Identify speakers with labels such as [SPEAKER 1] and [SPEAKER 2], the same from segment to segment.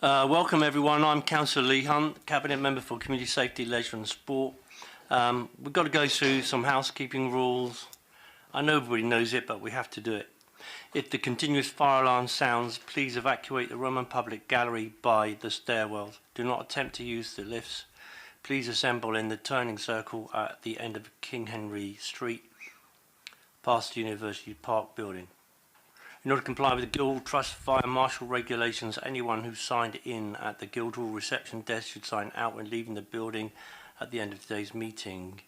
[SPEAKER 1] Welcome everyone, I'm Councillor Lee Hunt, Cabinet Member for Community Safety, Leisure and Sport. We've got to go through some housekeeping rules. I know everybody knows it, but we have to do it. If the continuous fire alarm sounds, please evacuate the Roman public gallery by the stairwells. Do not attempt to use the lifts. Please assemble in the turning circle at the end of King Henry Street, past the University Park building. In order to comply with the Guildhall Trust Fire Marshal regulations, anyone who signed in at the Guildhall reception desk should sign out when leaving the building at the end of today's meeting.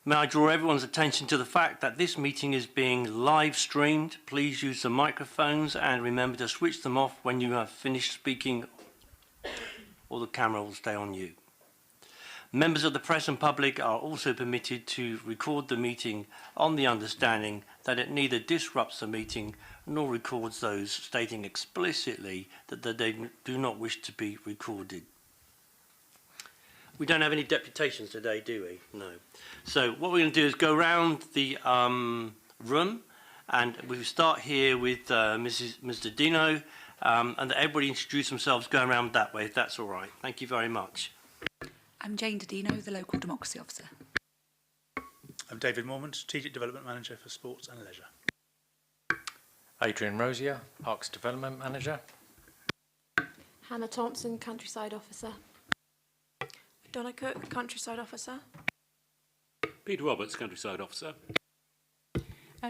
[SPEAKER 1] May I draw everyone's attention to the fact that this meeting is being live streamed. Please use the microphones and remember to switch them off when you have finished speaking, or the camera will stay on you. Members of the press and public are also permitted to record the meeting on the understanding that it neither disrupts the meeting nor records those stating explicitly that they do not wish to be recorded. We don't have any deputations today, do we? No. So what we're going to do is go around the room, and we start here with Mr. Dino, and everybody introduce themselves going around that way, if that's all right. Thank you very much.
[SPEAKER 2] I'm Jane Dodino, the Local Democracy Officer.
[SPEAKER 3] I'm David Mormont, Strategic Development Manager for Sports and Leisure.
[SPEAKER 4] Adrian Rosier, Parks Development Manager.
[SPEAKER 5] Hannah Thompson, Countryside Officer. Donna Cook, Countryside Officer.
[SPEAKER 6] Peter Roberts, Countryside Officer.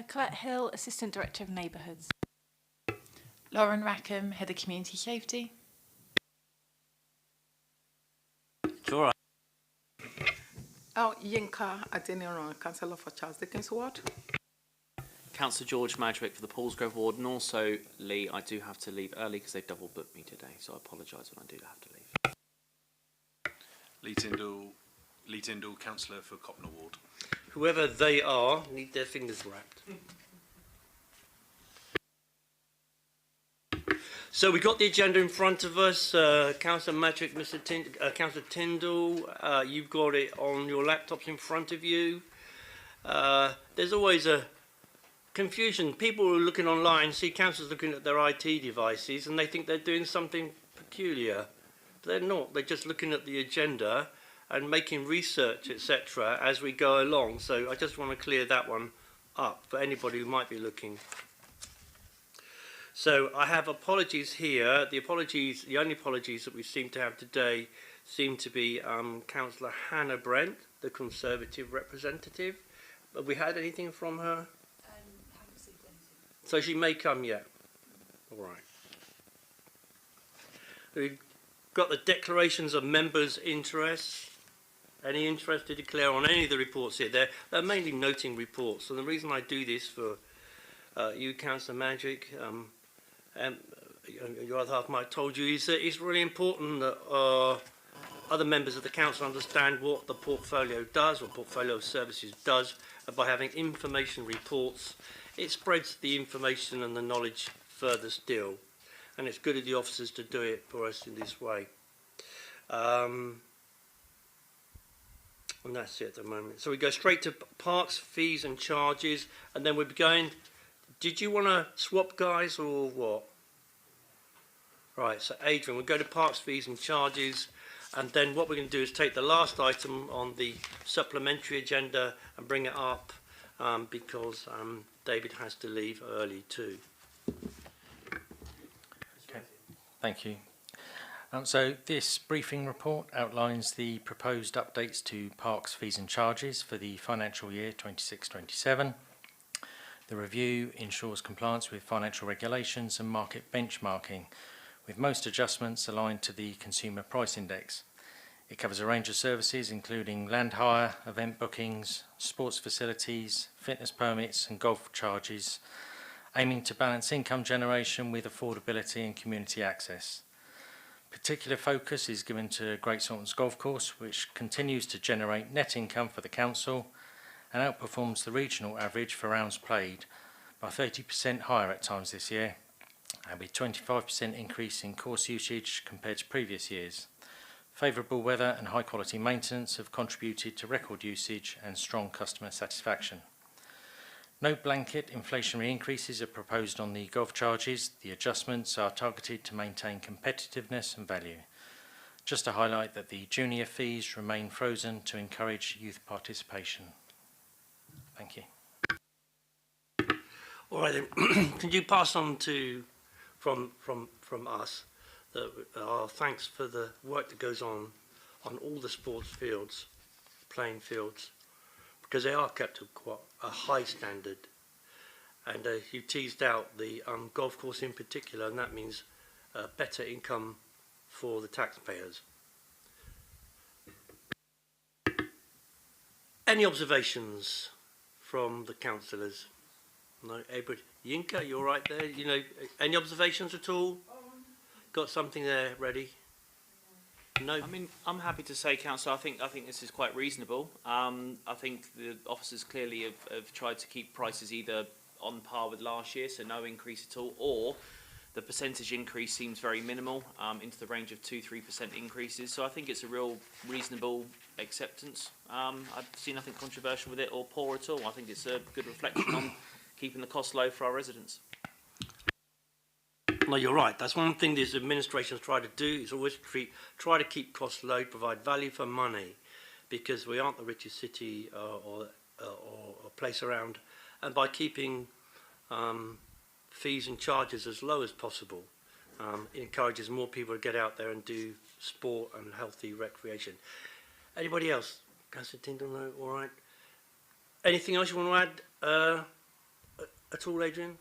[SPEAKER 7] Colette Hill, Assistant Director of Neighbourhoods.
[SPEAKER 8] Lauren Rackham, Head of Community Safety.
[SPEAKER 1] It's all right.
[SPEAKER 9] Yinka Adeniran, Councillor for Charles Dickens Ward.
[SPEAKER 10] Councillor George Madrick for the Paulsgrove Ward, and also Lee, I do have to leave early because they've double booked me today, so I apologise when I do have to leave.
[SPEAKER 11] Lee Tyndall, Councillor for Copner Ward.
[SPEAKER 1] Whoever they are need their fingers wrapped. So we've got the agenda in front of us. Councillor Madrick, Councillor Tyndall, you've got it on your laptops in front of you. There's always a confusion. People who are looking online see councillors looking at their IT devices and they think they're doing something peculiar. They're not. They're just looking at the agenda and making research, etc., as we go along. So I just want to clear that one up for anybody who might be looking. So I have apologies here. The only apologies that we seem to have today seem to be Councillor Hannah Brent, the Conservative representative. Have we had anything from her?
[SPEAKER 2] Haven't received anything.
[SPEAKER 1] So she may come yet. All right. We've got the declarations of members' interests. Any interest to declare on any of the reports here? They're mainly noting reports. And the reason I do this for you, Councillor Madrick, your other half might have told you, is that it's really important that other members of the council understand what the portfolio does, what portfolio of services does, and by having information reports, it spreads the information and the knowledge further still. And it's good of the officers to do it for us in this way. And that's it at the moment. So we go straight to parks, fees and charges, and then we'll be going. Did you want to swap, guys, or what? Right, so Adrian, we'll go to parks, fees and charges, and then what we're going to do is take the last item on the supplementary agenda and bring it up because David has to leave early too.
[SPEAKER 4] Okay, thank you. So this briefing report outlines the proposed updates to parks, fees and charges for the financial year 26-27. The review ensures compliance with financial regulations and market benchmarking, with most adjustments aligned to the Consumer Price Index. It covers a range of services including land hire, event bookings, sports facilities, fitness permits and golf charges, aiming to balance income generation with affordability and community access. Particular focus is given to Great Saltons Golf Course, which continues to generate net income for the council and outperforms the regional average for rounds played by 30% higher at times this year, and with 25% increase in course usage compared to previous years. Favourable weather and high quality maintenance have contributed to record usage and strong customer satisfaction. No blanket inflationary increases are proposed on the golf charges. The adjustments are targeted to maintain competitiveness and value. Just to highlight that the junior fees remain frozen to encourage youth participation. Thank you.
[SPEAKER 1] All right, then. Can you pass on to from us our thanks for the work that goes on all the sports fields, playing fields, because they are kept to quite a high standard. And you teased out the golf course in particular, and that means better income for the taxpayers. Any observations from the councillors? No, Edward Yinka, you're right there. You know, any observations at all? Got something there ready? No.
[SPEAKER 10] I mean, I'm happy to say, Councillor, I think this is quite reasonable. I think the officers clearly have tried to keep prices either on par with last year, so no increase at all, or the percentage increase seems very minimal, into the range of 2-3% increases. So I think it's a real reasonable acceptance. I've seen nothing controversial with it or poor at all. I think it's a good reflection on keeping the cost low for our residents.
[SPEAKER 1] No, you're right. That's one thing this administration's tried to do, is always try to keep costs low, provide value for money, because we aren't the richest city or place around. And by keeping fees and charges as low as possible, it encourages more people to get out there and do sport and healthy recreation. Anybody else? Councillor Tyndall, no? All right. Anything else you want to add at all, Adrian?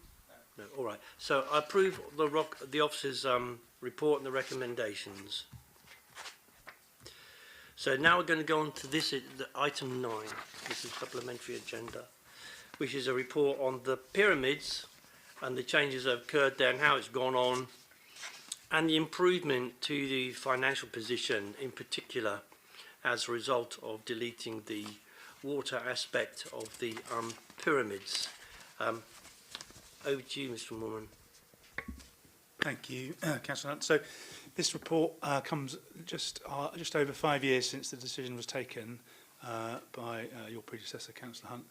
[SPEAKER 1] No. All right. So I approve the officer's report and the recommendations. So now we're going to go on to this, item 9. This is supplementary agenda, which is a report on the pyramids and the changes that have occurred there and how it's gone on, and the improvement to the financial position, in particular, as a result of deleting the water aspect of the pyramids. Over to you, Mr. Moorman.
[SPEAKER 3] Thank you, Councillor Hunt. So this report comes just over 5 years since the decision was taken by your predecessor, Councillor Hunt,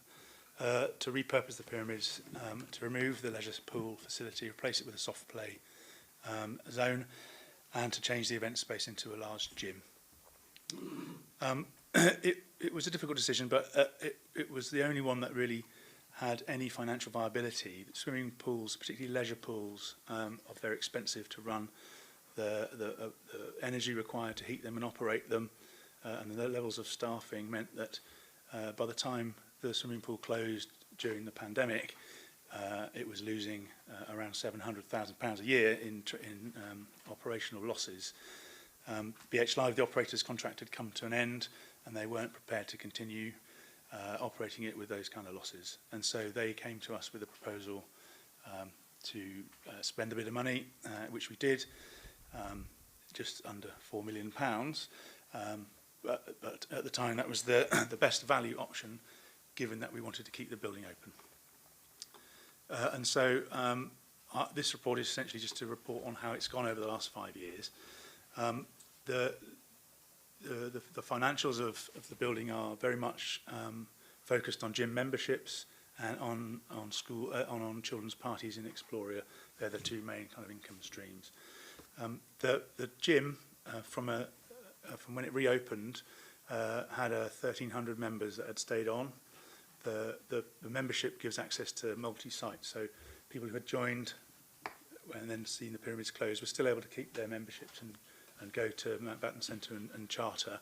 [SPEAKER 3] to repurpose the pyramids, to remove the leisure pool facility, replace it with a soft play zone, and to change the event space into a large gym. It was a difficult decision, but it was the only one that really had any financial viability. Swimming pools, particularly leisure pools, are very expensive to run. The energy required to heat them and operate them, and the levels of staffing meant that by the time the swimming pool closed during the pandemic, it was losing around £700,000 a year in operational losses. BH Live, the operator's contract, had come to an end, and they weren't prepared to continue operating it with those kind of losses. And so they came to us with a proposal to spend a bit of money, which we did, just under £4 million. But at the time, that was the best value option, given that we wanted to keep the building open. And so this report is essentially just a report on how it's gone over the last 5 years. The financials of the building are very much focused on gym memberships and on children's parties in Exploria. They're the two main kind of income streams. The gym, from when it reopened, had 1,300 members that had stayed on. The membership gives access to multi-site, so people who had joined and then seen the pyramids close were still able to keep their memberships and go to Mountbatten Centre and charter.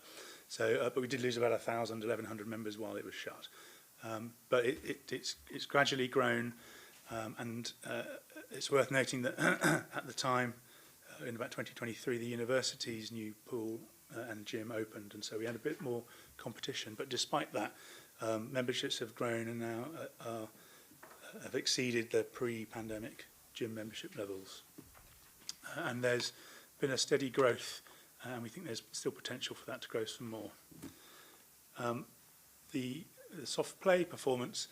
[SPEAKER 3] So, but we did lose about 1,000, 1,100 members while it was shut. But it's gradually grown, and it's worth noting that at the time, in about 2023, the university's new pool and gym opened, and so we had a bit more competition. But despite that, memberships have grown and now have exceeded the pre-pandemic gym membership levels. And there's been a steady growth, and we think there's still potential for that to grow some more. The soft play performance,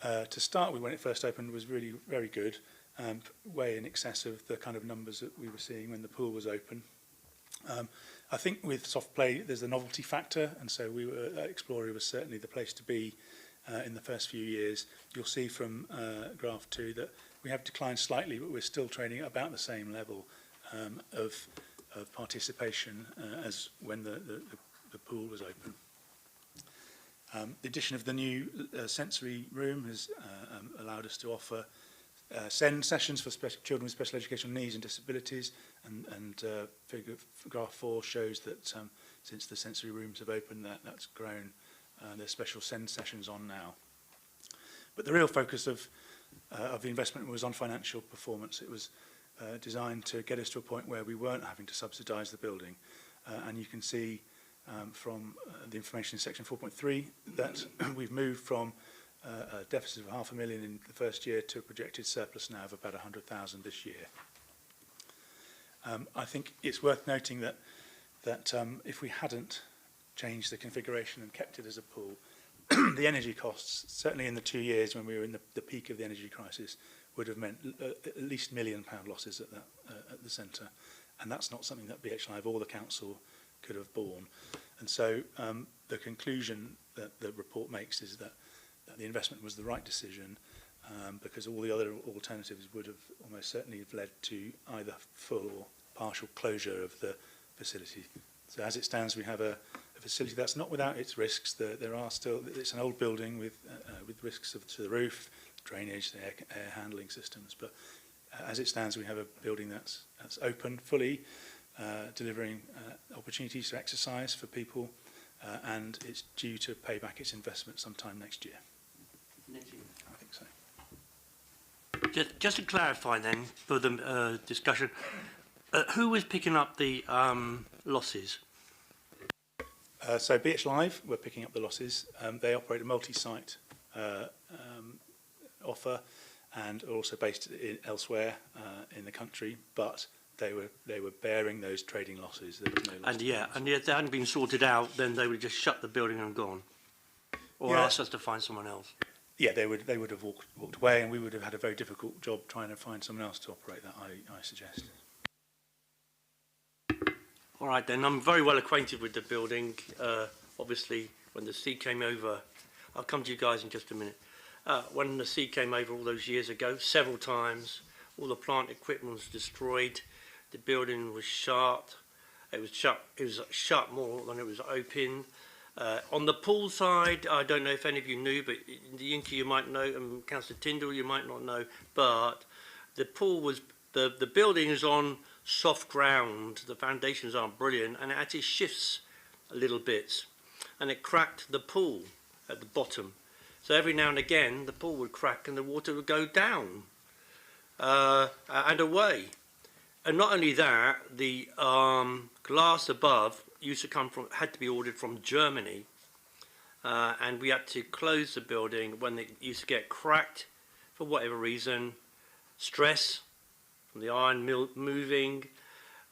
[SPEAKER 3] to start with when it first opened, was really very good, way in excess of the kind of numbers that we were seeing when the pool was open. I think with soft play there's the novelty factor, and so Exploria was certainly the place to be, in the first few years. You'll see from graph 2 that we have declined slightly, but we're still trading at about the same level of participation as when the pool was open. The addition of the new sensory room has allowed us to offer SEND sessions for children with special educational needs and disabilities, and graph 4 shows that since the sensory rooms have opened, that's grown. There's special SEND sessions on now. But the real focus of the investment was on financial performance. It was designed to get us to a point where we weren't having to subsidise the building, and you can see from the information in section 4.3 that we've moved from a deficit of £500,000 in the first year to a projected surplus now of about 100,000 this year. I think it's worth noting that if we hadn't changed the configuration and kept it as a pool, the energy costs, certainly in the 2 years when we were in the peak of the energy crisis, would have meant at least £1 million losses at the centre, and that's not something that BH Live or the council could have borne. And so the conclusion that the report makes is that the investment was the right decision, because all the other alternatives would have almost certainly have led to either full or partial closure of the facility. So as it stands, we have a facility that's not without its risks. There are still, it's an old building with risks to the roof, drainage, the air handling systems, but as it stands, we have a building that's open fully, delivering opportunities to exercise for people, and it's due to pay back its investment sometime next year.
[SPEAKER 1] Next year.
[SPEAKER 3] I think so.
[SPEAKER 1] Just to clarify then, for the discussion, who was picking up the losses?
[SPEAKER 3] So BH Live were picking up the losses. They operate a multi-site offer and are also based elsewhere in the country, but they were bearing those trading losses. There was no loss.
[SPEAKER 1] And if they hadn't been sorted out, then they would have just shut the building and gone, or asked us to find someone else.
[SPEAKER 3] Yeah, they would have walked away, and we would have had a very difficult job trying to find someone else to operate that, I suggest.
[SPEAKER 1] All right, then. I'm very well acquainted with the building. Obviously, when the sea came over, I'll come to you guys in just a minute. When the sea came over all those years ago, several times, all the plant equipment was destroyed. The building was shut. It was shut more than it was open. On the pool side, I don't know if any of you knew, but the Inky you might know, and Councillor Tyndall you might not know, but the pool was, the building is on soft ground, the foundations aren't brilliant, and it actually shifts a little bit, and it cracked the pool at the bottom. So every now and again, the pool would crack and the water would go down and away. And not only that, the glass above had to be ordered from Germany, and we had to close the building when it used to get cracked for whatever reason, stress from the iron mill moving,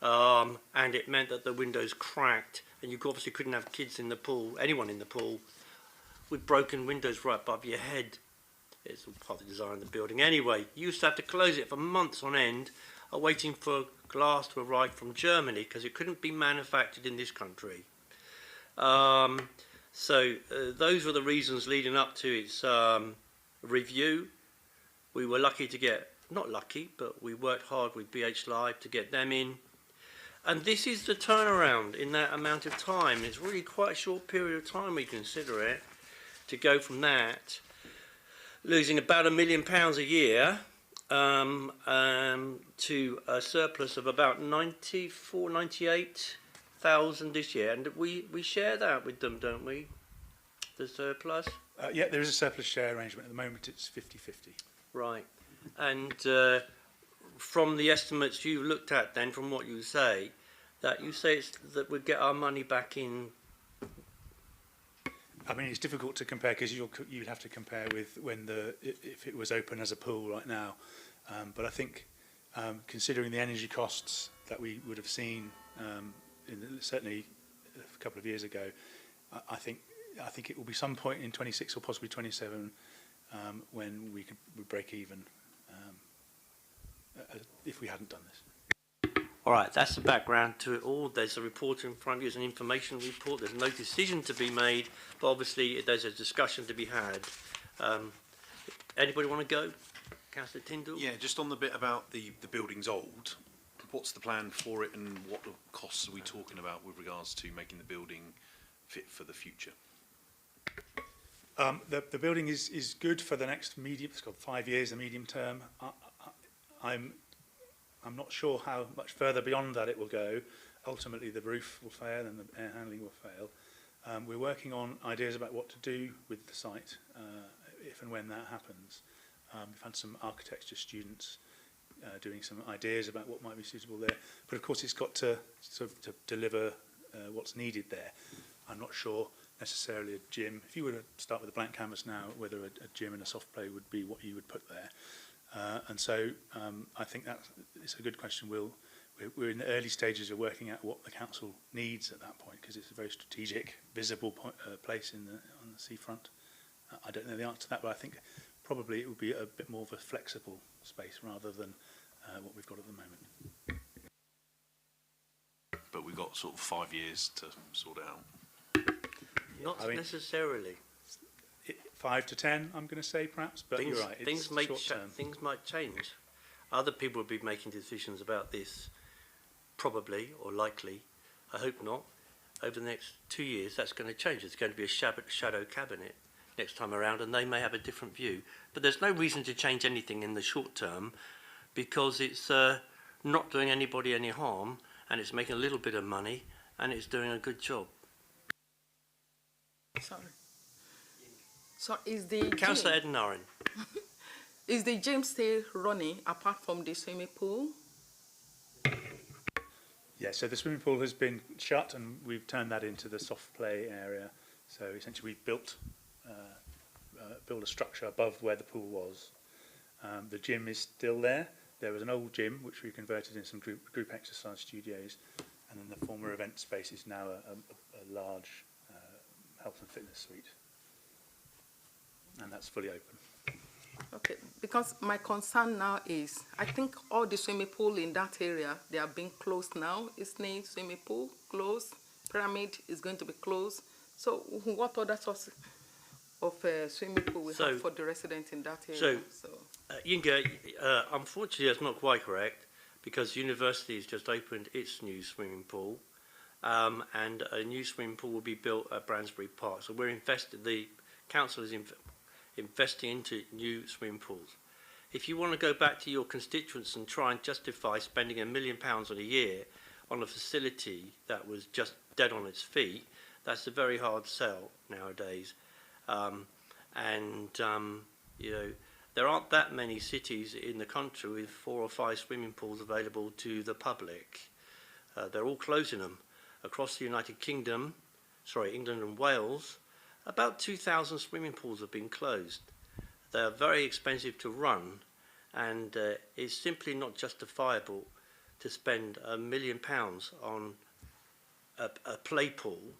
[SPEAKER 1] and it meant that the windows cracked, and you obviously couldn't have kids in the pool, anyone in the pool, with broken windows right above your head. It's all part of the design of the building. Anyway, you used to have to close it for months on end, waiting for glass to arrive from Germany because it couldn't be manufactured in this country. So those were the reasons leading up to its review. We were lucky to get, not lucky, but we worked hard with BH Live to get them in. And this is the turnaround in that amount of time. It's really quite a short period of time, we consider it, to go from that, losing about £1 million a year, to a surplus of about 98,000 this year. And we share that with them, don't we, the surplus?
[SPEAKER 3] Yeah, there is a surplus share arrangement. At the moment, it's 50-50.
[SPEAKER 1] Right. And from the estimates you looked at then, from what you say it's that we'd get our money back in.
[SPEAKER 3] I mean, it's difficult to compare because you'd have to compare with if it was open as a pool right now. But I think considering the energy costs that we would have seen certainly a couple of years ago, I think it will be some point in 26 or possibly 27 when we break even if we hadn't done this.
[SPEAKER 1] All right, that's the background to it all. There's a report in front of you, it's an information report. There's no decision to be made, but obviously there's a discussion to be had. Anybody want to go? Councillor Tyndall?
[SPEAKER 11] Yeah, just on the bit about the building's old, what's the plan for it and what costs are we talking about with regards to making the building fit for the future?
[SPEAKER 3] The building is good for the next medium, it's got 5 years, the medium term. I'm not sure how much further beyond that it will go. Ultimately, the roof will fail and the air handling will fail. We're working on ideas about what to do with the site if and when that happens. We've had some architecture students doing some ideas about what might be suitable there. But of course, it's got to sort of to deliver what's needed there. I'm not sure necessarily a gym. If you were to start with a blank canvas now, whether a gym and a soft play would be what you would put there. And so I think that it's a good question. We're in the early stages of working out what the council needs at that point, because it's a very strategic, visible place on the seafront. I don't know the answer to that, but I think probably it would be a bit more of a flexible space rather than what we've got at the moment.
[SPEAKER 11] But we've got sort of 5 years to sort it out.
[SPEAKER 1] Not necessarily.
[SPEAKER 3] 5 to 10, I'm going to say perhaps, but you're right.
[SPEAKER 1] Things might change. Other people will be making decisions about this, probably or likely. I hope not. Over the next 2 years, that's going to change. There's going to be a shadow cabinet next time around, and they may have a different view. But there's no reason to change anything in the short term, because it's not doing anybody any harm, and it's making a little bit of money, and it's doing a good job.
[SPEAKER 9] Sorry. So is the
[SPEAKER 1] Councillor Eden-Arran.
[SPEAKER 9] Is the gym still running apart from the swimming pool?
[SPEAKER 3] Yeah, so the swimming pool has been shut and we've turned that into the soft play area. So essentially we've built a structure above where the pool was. The gym is still there. There was an old gym which we converted into some group exercise studios, and then the former event space is now a large health and fitness suite. And that's fully open.
[SPEAKER 9] Okay, because my concern now is, I think all the swimming pool in that area, they are being closed now. Isney swimming pool closed, Pyramid is going to be closed. So what other sorts of swimming pool we have for the residents in that area?
[SPEAKER 1] Yinga, unfortunately that's not quite correct, because the university has just opened its new swimming pool, and a new swimming pool will be built at Bransbury Park. So the council is investing into new swimming pools. If you want to go back to your constituents and try and justify spending £1 million a year on a facility that was just dead on its feet, that's a very hard sell nowadays. You know, there aren't that many cities in the country with 4 or 5 swimming pools available to the public. They're all closing them. Across the United Kingdom, England and Wales, about 2,000 swimming pools have been closed. They are very expensive to run, and it's simply not justifiable to spend £1 million on a play pool,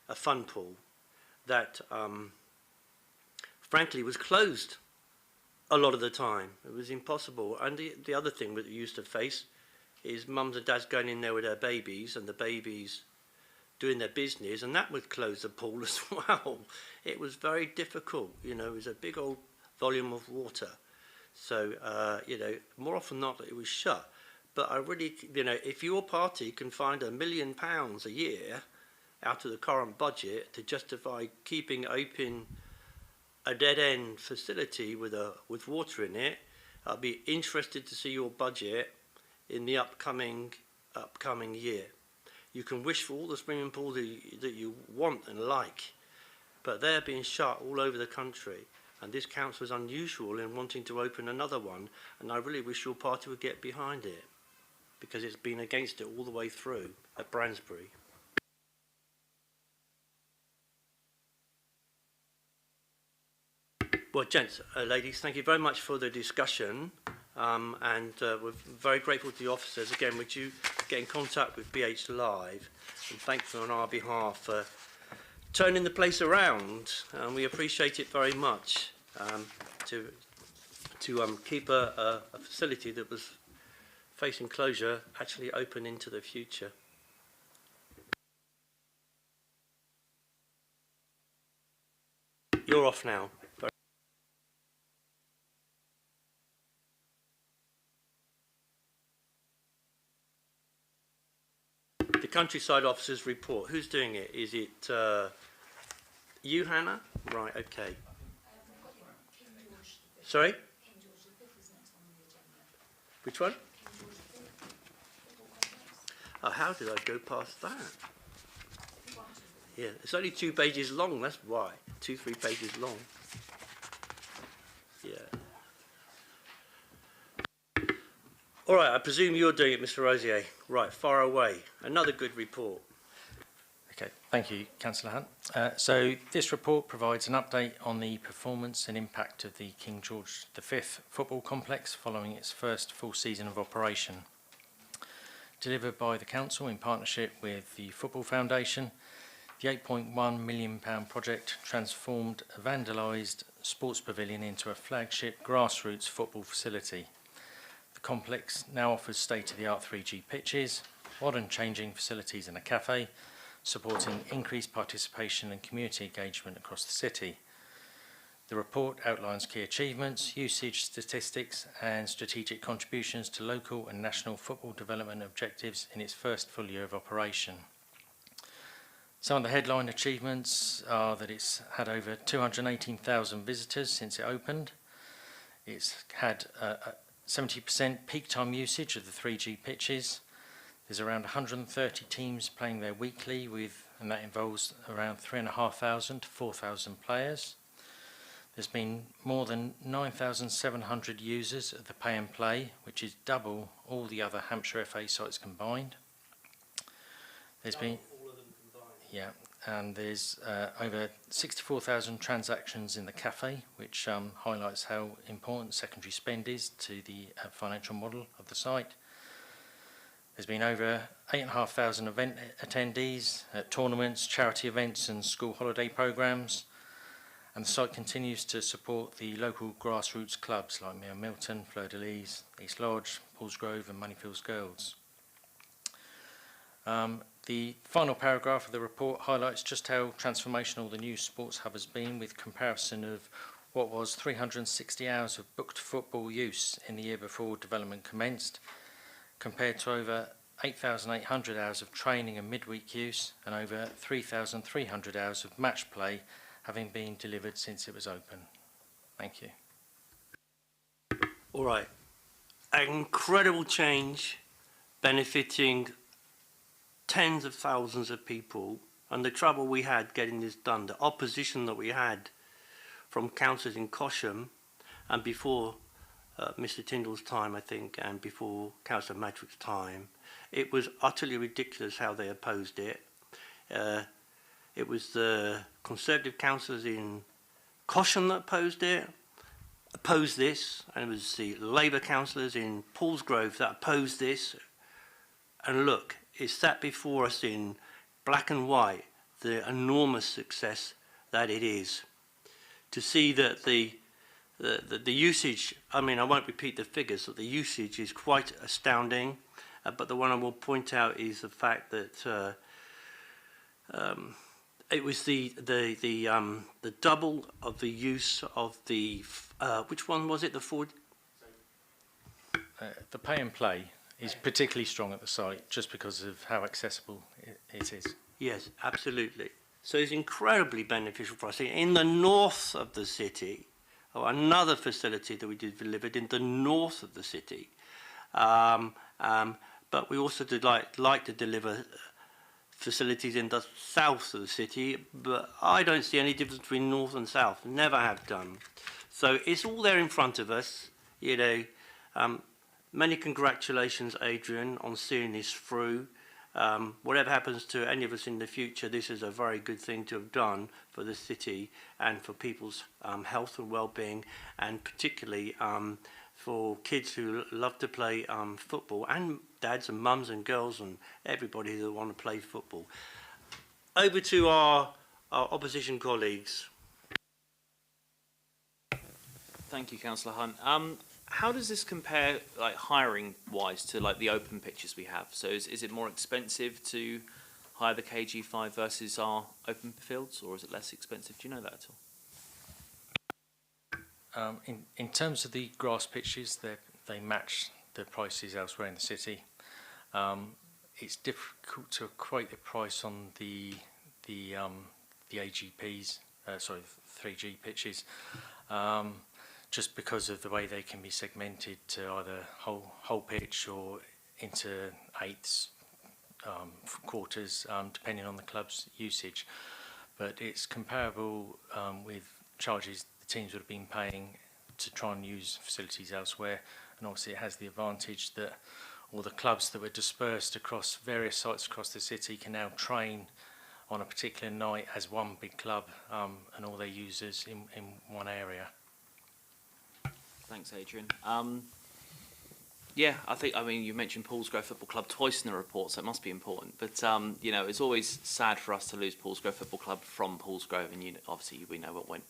[SPEAKER 1] a fun pool, that frankly was closed a lot of the time. It was impossible. And the other thing that we used to face is mums and dads going in there with their babies, and the babies doing their business, and that would close the pool as well. It was very difficult, you know, it was a big old volume of water. So, you know, more often than not it was shut. But I really, you know, if your party can find £1 million a year out of the current budget to justify keeping open a dead-end facility with water in it, I'll be interested to see your budget in the upcoming year. You can wish for all the swimming pools that you want and like, but they're being shut all over the country, and this council is unusual in wanting to open another one, and I really wish your party would get behind it, because it's been against it all the way through at Bransbury. Well, gents, ladies, thank you very much for the discussion, and we're very grateful to the officers. Again, would you get in contact with BH Live and thank them on our behalf for turning the place around, and we appreciate it very much, to keep a facility that was facing closure actually open into the future. You're off now. The Countryside Officer's report. Who's doing it? Is it you, Hannah? Right, okay. Sorry? Which one? Oh, how did I go past that? Yeah, it's only 2 pages long, that's why. 2-3 pages long. Yeah. All right, I presume you're doing it, Mr. Rosier. Right, far away. Another good report.
[SPEAKER 4] Okay, thank you, Councillor Hunt. So this report provides an update on the performance and impact of the King George V football complex following its first full season of operation. Delivered by the Council in partnership with the Football Foundation, the £8.1 million project transformed a vandalised sports pavilion into a flagship grassroots football facility. The complex now offers state-of-the-art 3G pitches, modern changing facilities and a cafe, supporting increased participation and community engagement across the city. The report outlines key achievements, usage statistics and strategic contributions to local and national football development objectives in its first full year of operation. Some of the headline achievements are that it's had over 218,000 visitors since it opened. It's had 70% peak time usage of the 3G pitches. There's around 130 teams playing there weekly, and that involves around 3,500 to 4,000 players. There's been more than 9,700 users of the Pay and Play, which is double all the other Hampshire FA sites combined. There's been, yeah, and there's over 64,000 transactions in the cafe, which highlights how important secondary spend is to the financial model of the site. There's been over 8,500 event attendees at tournaments, charity events and school holiday programmes. And the site continues to support the local grassroots clubs like Mere Milton, Fleur de Lis, East Lodge, Paulsgrove and Moneyfields Girls. The final paragraph of the report highlights just how transformational the new sports hub has been, with comparison of what was 360 hours of booked football use in the year before development commenced, compared to over 8,800 hours of training and midweek use and over 3,300 hours of match play having been delivered since it was open. Thank you.
[SPEAKER 1] All right. An incredible change benefiting tens of thousands of people, and the trouble we had getting this done, the opposition that we had from councillors in Cosham and before Mr. Tyndall's time, I think, and before Councillor Madrick's time, it was utterly ridiculous how they opposed it. It was the Conservative councillors in Cosham that opposed this, and it was the Labour councillors in Paulsgrove that opposed this. And look, it's sat before us in black and white, the enormous success that it is. To see that the usage, I mean, I won't repeat the figures, but the usage is quite astounding. But the one I will point out is the fact that it was the double of the use of the which one was it? The Ford.
[SPEAKER 4] The Pay and Play is particularly strong at the site just because of how accessible it is.
[SPEAKER 1] Yes, absolutely. So it's incredibly beneficial for us. In the north of the city, another facility that we delivered in the north of the city, but we also did like to deliver facilities in the south of the city, but I don't see any difference between north and south, never have done. So it's all there in front of us, you know. Many congratulations, Adrian, on seeing this through. Whatever happens to any of us in the future, this is a very good thing to have done for the city and for people's health and well-being, and particularly for kids who love to play football, and dads and mums and girls and everybody that want to play football. Over to our opposition colleagues.
[SPEAKER 10] Thank you, Councillor Hunt. how does this compare, like hiring wise, to like the open pitches we have? So is it more expensive to hire the KG5 versus our open fields, or is it less expensive? Do you know that at all?
[SPEAKER 4] In terms of the grass pitches, they match the prices elsewhere in the city. It's difficult to equate the price on the AGPs, 3G pitches, just because of the way they can be segmented to either whole pitch or into eighths, quarters, depending on the club's usage. But it's comparable with charges the teams would have been paying to try and use facilities elsewhere, and obviously it has the advantage that all the clubs that were dispersed across various sites across the city can now train on a particular night as one big club, and all their users in one area.
[SPEAKER 10] Thanks, Adrian. Yeah, I mean, you mentioned Paulsgrove Football Club twice in the report, so it must be important. But, you know, it's always sad for us to lose Paulsgrove Football Club from Paulsgrove, and obviously we know what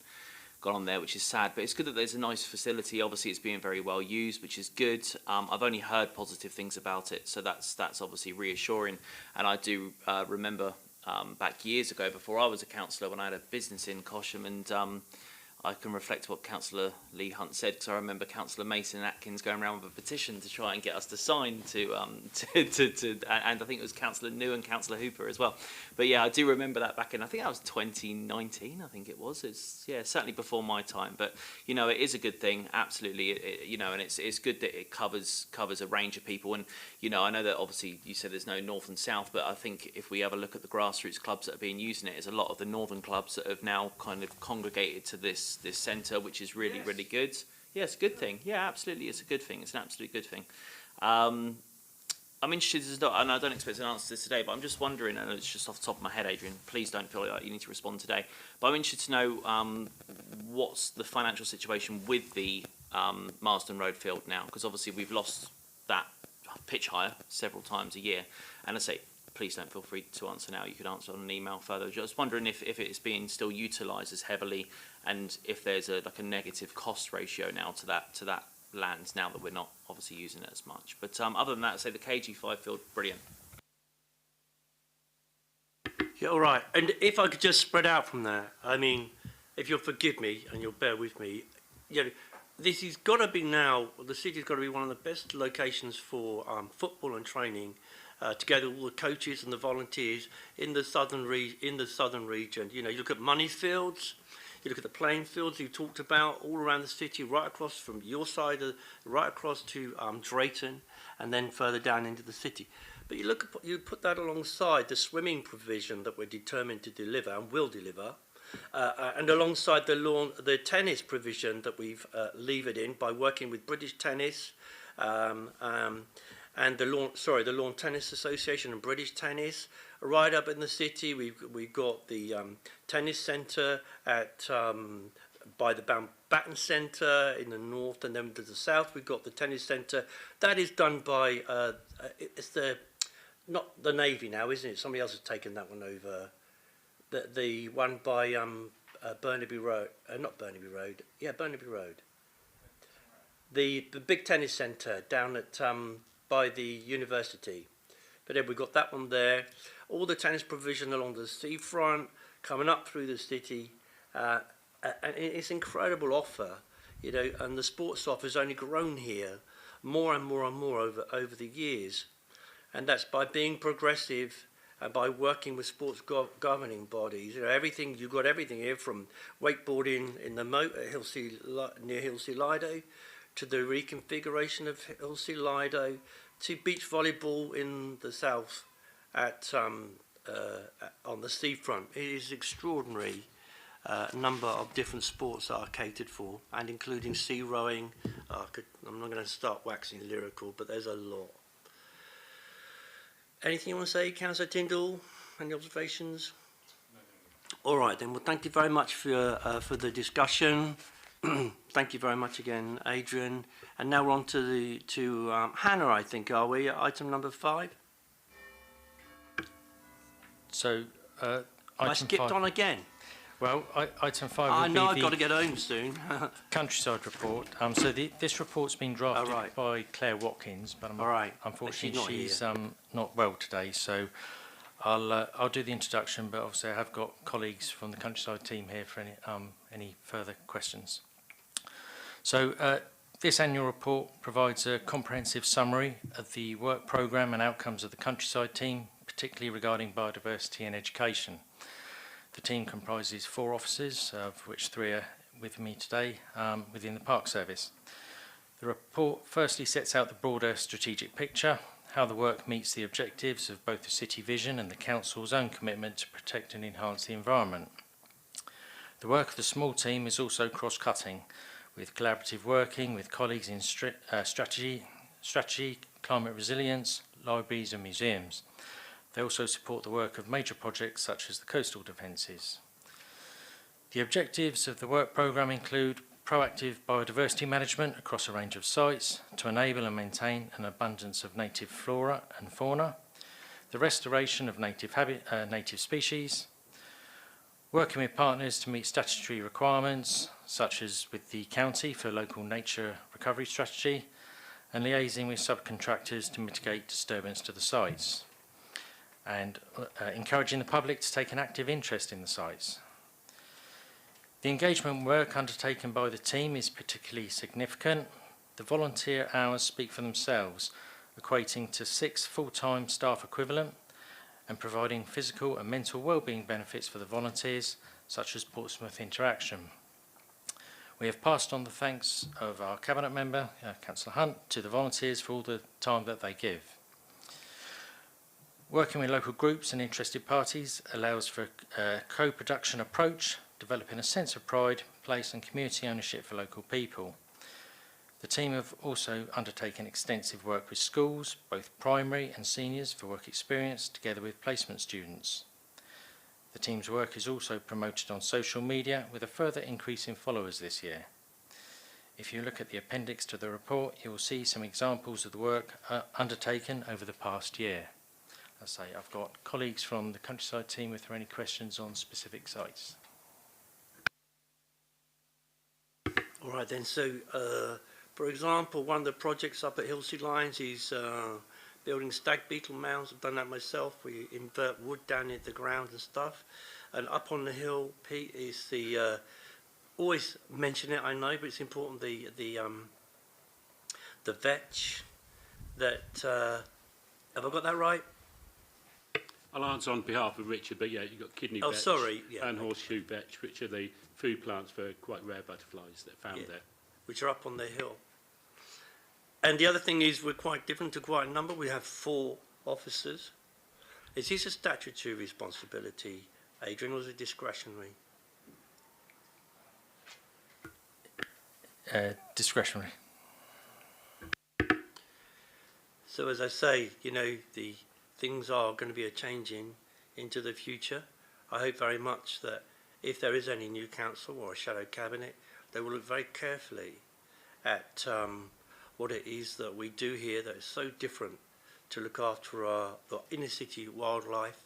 [SPEAKER 10] got on there, which is sad. But it's good that there's a nice facility. Obviously, it's being very well used, which is good. I've only heard positive things about it, so that's obviously reassuring. And I do remember back years ago, before I was a councillor, when I had a business in Cosham, and I can reflect what Councillor Lee Hunt said, because I remember Councillor Mason and Atkins going around with a petition to try and get us to sign and I think it was Councillor New and Councillor Hooper as well. But yeah, I do remember that back in, I think that was 2019, I think it was. It's, yeah, certainly before my time. But, you know, it is a good thing, absolutely. You know, and it's good that it covers a range of people. And, you know, I know that obviously you said there's no north and south, but I think if we have a look at the grassroots clubs that are being using it, there's a lot of the northern clubs that have now kind of congregated to this centre, which is really, really good. Yeah, it's a good thing. Yeah, absolutely, it's a good thing. It's an absolute good thing. I'm interested, and I don't expect an answer to this today, but I'm just wondering, and it's just off the top of my head, Adrian, please don't feel like you need to respond today, but I'm interested to know what's the financial situation with the Marsden Road field now, because obviously we've lost that pitch hire several times a year, and I say, please don't feel free to answer now. You could answer on an email further. Just wondering if it's being still utilised as heavily, and if there's a negative cost ratio now to that land now that we're not obviously using it as much. But other than that, I'd say the KG5 field, brilliant.
[SPEAKER 1] Yeah, all right. And if I could just spread out from there, I mean, if you'll forgive me and you'll bear with me, you know, this has got to be now, the city's got to be one of the best locations for football and training. Together all the coaches and the volunteers in the southern region. You know, you look at Moneyfields, you look at the playing fields you talked about all around the city, right across from your side, right across to Drayton, and then further down into the city. But you put that alongside the swimming provision that we're determined to deliver and will deliver, and alongside the tennis provision that we've levered in by working with British Tennis. And the Lawn Tennis Association and British Tennis. Right up in the city, we've got the tennis centre at by the Batten Centre in the north, and then to the south we've got the tennis centre. That is done by it's not the Navy now, isn't it? Somebody else has taken that one over. The one by Burnaby Road, not Burnaby Road. Yeah, Burnaby Road. The big tennis centre down at by the university. But then we've got that one there. All the tennis provision along the seafront, coming up through the city. And it's an incredible offer, you know, and the sports offer has only grown here more and more and more over the years. And that's by being progressive and by working with sports governing bodies. You know, you've got everything here from wakeboarding in the moat at near Hilsea Lido, to the reconfiguration of Hilsea Lido, to beach volleyball in the south on the seafront. It is extraordinary number of different sports that are catered for, and including sea rowing. I'm not going to start waxing lyrical, but there's a lot. Anything you want to say, Councillor Tyndall? Any observations? No. All right then. Well, thank you very much for the discussion. Thank you very much again, Adrian. And now we're on to Hannah, I think, are we, at item number 5?
[SPEAKER 4] So,
[SPEAKER 1] I skipped on again.
[SPEAKER 4] Well, item 5
[SPEAKER 1] I
[SPEAKER 4] would
[SPEAKER 1] know
[SPEAKER 4] be
[SPEAKER 1] I've
[SPEAKER 4] the
[SPEAKER 1] got to get home soon.
[SPEAKER 4] countryside report. So this report's been drafted
[SPEAKER 1] Oh, right.
[SPEAKER 4] by Claire Watkins, but
[SPEAKER 1] All right.
[SPEAKER 4] unfortunately
[SPEAKER 1] She's not
[SPEAKER 4] she's not well today. So I'll do the introduction, but obviously I have got colleagues from the countryside team here for any further questions. So this annual report provides a comprehensive summary of the work programme and outcomes of the countryside team, particularly regarding biodiversity and education. The team comprises 4 officers, of which 3 are with me today within the Park Service. The report firstly sets out the broader strategic picture, how the work meets the objectives of both the City Vision and the Council's own commitment to protect and enhance the environment. The work of the small team is also cross-cutting, with collaborative working with colleagues in strategy, climate resilience, libraries and museums. They also support the work of major projects such as the coastal defences. The objectives of the work programme include proactive biodiversity management across a range of sites to enable and maintain an abundance of native flora and fauna, the restoration of native species, working with partners to meet statutory requirements, such as with the county for local nature recovery strategy, and liaising with subcontractors to mitigate disturbance to the sites, and encouraging the public to take an active interest in the sites. The engagement work undertaken by the team is particularly significant. The volunteer hours speak for themselves, equating to 6 full-time staff equivalent and providing physical and mental wellbeing benefits for the volunteers, such as Portsmouth Interaction. We have passed on the thanks of our Cabinet Member, Councillor Hunt, to the volunteers for all the time that they give. Working with local groups and interested parties allows for a co-production approach, developing a sense of pride, place and community ownership for local people. The team have also undertaken extensive work with schools, both primary and seniors, for work experience, together with placement students. The team's work is also promoted on social media, with a further increase in followers this year. If you look at the appendix to the report, you will see some examples of the work undertaken over the past year. As I say, I've got colleagues from the countryside team if there are any questions on specific sites.
[SPEAKER 1] All right then, so for example, one of the projects up at Hillsea Lions is building stag beetle mounds. I've done that myself. We invert wood down into the ground and stuff. And up on the hill, Pete, is the always mention it, I know, but it's important. The vetch that have I got that right?
[SPEAKER 6] I'll answer on behalf of Richard, but yeah, you've got kidney
[SPEAKER 1] Oh,
[SPEAKER 6] vetch
[SPEAKER 1] sorry, yeah,
[SPEAKER 6] and horseshoe vetch, which are the food plants for quite rare butterflies that are found there.
[SPEAKER 1] Which are up on the hill. And the other thing is we're quite different to quite a number. We have 4 officers. Is this a statutory responsibility, Adrian, or is it discretionary?
[SPEAKER 4] Discretionary.
[SPEAKER 1] So as I say, you know, the things are going to be a changing into the future. I hope very much that if there is any new council or a shadow cabinet, they will look very carefully at what it is that we do here that is so different to look after our inner city wildlife.